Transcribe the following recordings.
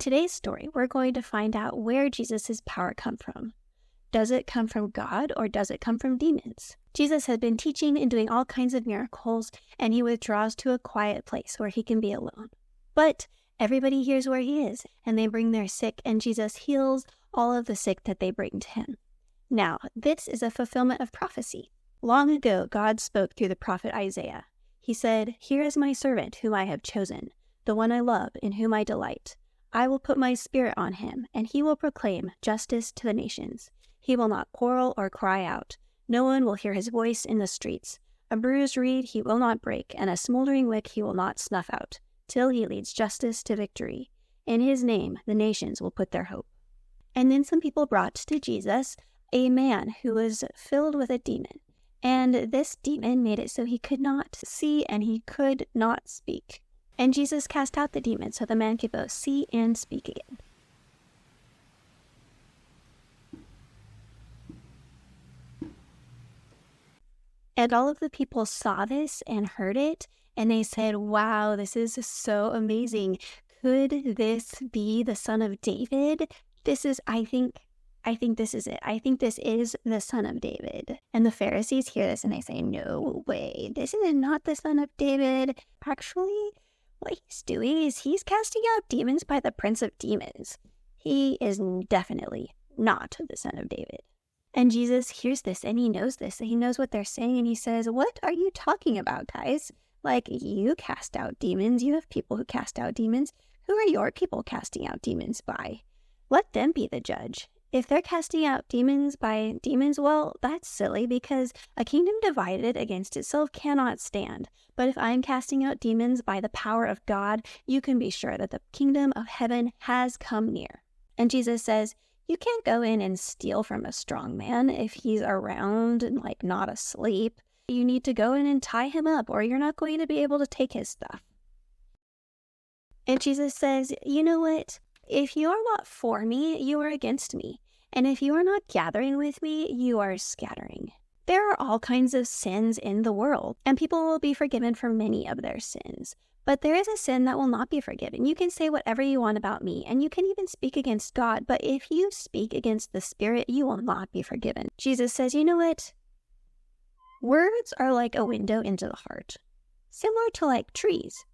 today's story, we're going to find out where Jesus' power comes from. Does it come from God or does it come from demons? Jesus had been teaching and doing all kinds of miracles, and he withdraws to a quiet place where he can be alone. But everybody hears where he is, and they bring their sick, and Jesus heals all of the sick that they bring to him. Now, this is a fulfillment of prophecy. Long ago, God spoke through the prophet Isaiah. He said, "Here is my servant whom I have chosen, the one I love, in whom I delight. I will put my spirit on him, and he will proclaim justice to the nations. He will not quarrel or cry out. No one will hear his voice in the streets. A bruised reed he will not break, and a smoldering wick he will not snuff out, till he leads justice to victory. In his name the nations will put their hope." And then some people brought to Jesus a man who was filled with a demon. And this demon made it so he could not see and he could not speak. And Jesus cast out the demon so the man could both see and speak again. And all of the people saw this and heard it, and they said, "Wow, this is so amazing. Could this be the Son of David? I think this is it. I think this is the Son of David." And the Pharisees hear this and they say, "No way, this is not the Son of David. Actually, what he's doing is he's casting out demons by the Prince of Demons. He is definitely not the Son of David." And Jesus hears this and he knows this. He knows what they're saying and he says, "What are you talking about, guys? Like, you cast out demons. You have people who cast out demons. Who are your people casting out demons by? Let them be the judge. If they're casting out demons by demons, well, that's silly because a kingdom divided against itself cannot stand. But if I'm casting out demons by the power of God, you can be sure that the kingdom of heaven has come near." And Jesus says, you can't go in and steal from a strong man if he's around and like not asleep. You need to go in and tie him up or you're not going to be able to take his stuff. And Jesus says, "You know what? If you are not for me, you are against me. And if you are not gathering with me, you are scattering." There are all kinds of sins in the world, and people will be forgiven for many of their sins. But there is a sin that will not be forgiven. You can say whatever you want about me, and you can even speak against God, but if you speak against the Spirit, you will not be forgiven. Jesus says, you know what? Words are like a window into the heart, similar to like trees.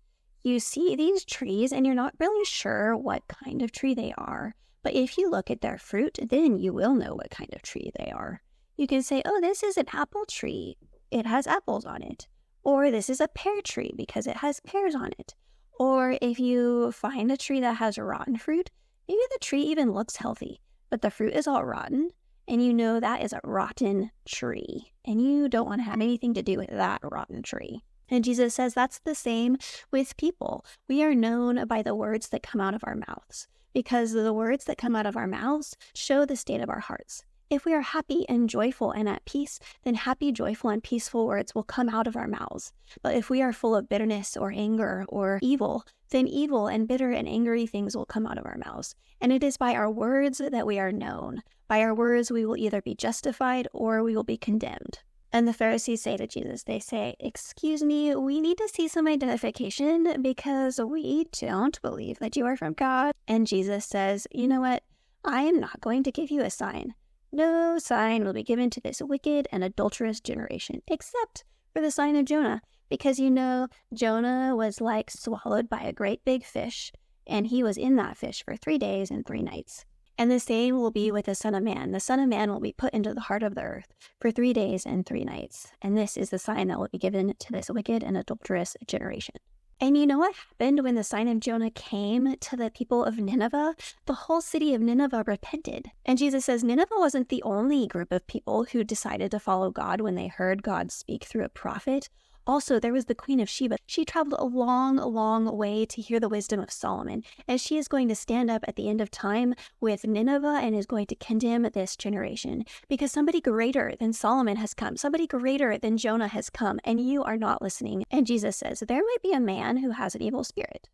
You see these trees, and you're not really sure what kind of tree they are. But if you look at their fruit, then you will know what kind of tree they are. You can say, oh, this is an apple tree. It has apples on it. Or this is a pear tree because it has pears on it. Or if you find a tree that has rotten fruit, maybe the tree even looks healthy, but the fruit is all rotten, and you know that is a rotten tree, and you don't want to have anything to do with that rotten tree. And Jesus says that's the same with people. We are known by the words that come out of our mouths, because the words that come out of our mouths show the state of our hearts. If we are happy and joyful and at peace, then happy, joyful, and peaceful words will come out of our mouths. But if we are full of bitterness or anger or evil, then evil and bitter and angry things will come out of our mouths. And it is by our words that we are known. By our words, we will either be justified or we will be condemned. And the Pharisees say to Jesus, they say, "Excuse me, we need to see some identification because we don't believe that you are from God." And Jesus says, you know what? I am not going to give you a sign. No sign will be given to this wicked and adulterous generation, except for the sign of Jonah, because you know Jonah was like swallowed by a great big fish, and he was in that fish for 3 days and 3 nights. And the same will be with the Son of Man. The Son of Man will be put into the heart of the earth for 3 days and 3 nights. And this is the sign that will be given to this wicked and adulterous generation. And you know what happened when the sign of Jonah came to the people of Nineveh? The whole city of Nineveh repented. And Jesus says Nineveh wasn't the only group of people who decided to follow God when they heard God speak through a prophet. Also, there was the Queen of Sheba. She traveled a long, long way to hear the wisdom of Solomon. And she is going to stand up at the end of time with Nineveh and is going to condemn this generation. Because somebody greater than Solomon has come. Somebody greater than Jonah has come. And you are not listening. And Jesus says, there might be a man who has an evil spirit.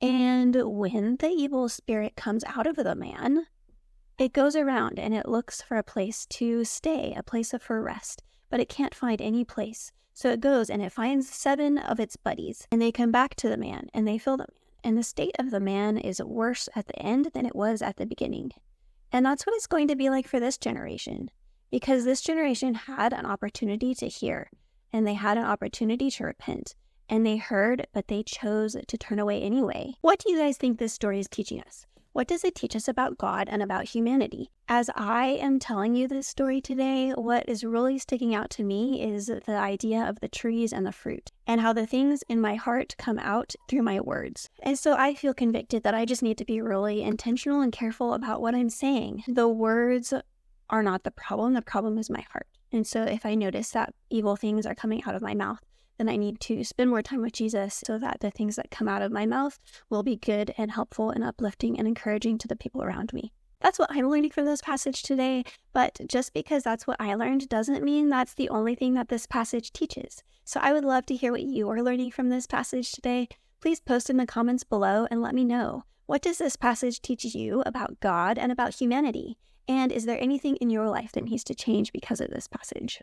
And when the evil spirit comes out of the man, it goes around and it looks for a place to stay, a place for rest. But it can't find any place. So it goes and it finds 7 of its buddies, and they come back to the man, and they fill the man. and the state of the man is worse at the end than it was at the beginning. And that's what it's going to be like for this generation, because this generation had an opportunity to hear, and they had an opportunity to repent, and they heard, but they chose to turn away anyway. What do you guys think this story is teaching us? What does it teach us about God and about humanity? As I am telling you this story today, what is really sticking out to me is the idea of the trees and the fruit, and how the things in my heart come out through my words. And so I feel convicted that I just need to be really intentional and careful about what I'm saying. The words are not the problem is my heart. And so if I notice that evil things are coming out of my mouth, then I need to spend more time with Jesus so that the things that come out of my mouth will be good and helpful and uplifting and encouraging to the people around me. That's what I'm learning from this passage today, but just because that's what I learned doesn't mean that's the only thing that this passage teaches. So I would love to hear what you are learning from this passage today. Please post in the comments below and let me know. What does this passage teach you about God and about humanity? And is there anything in your life that needs to change because of this passage?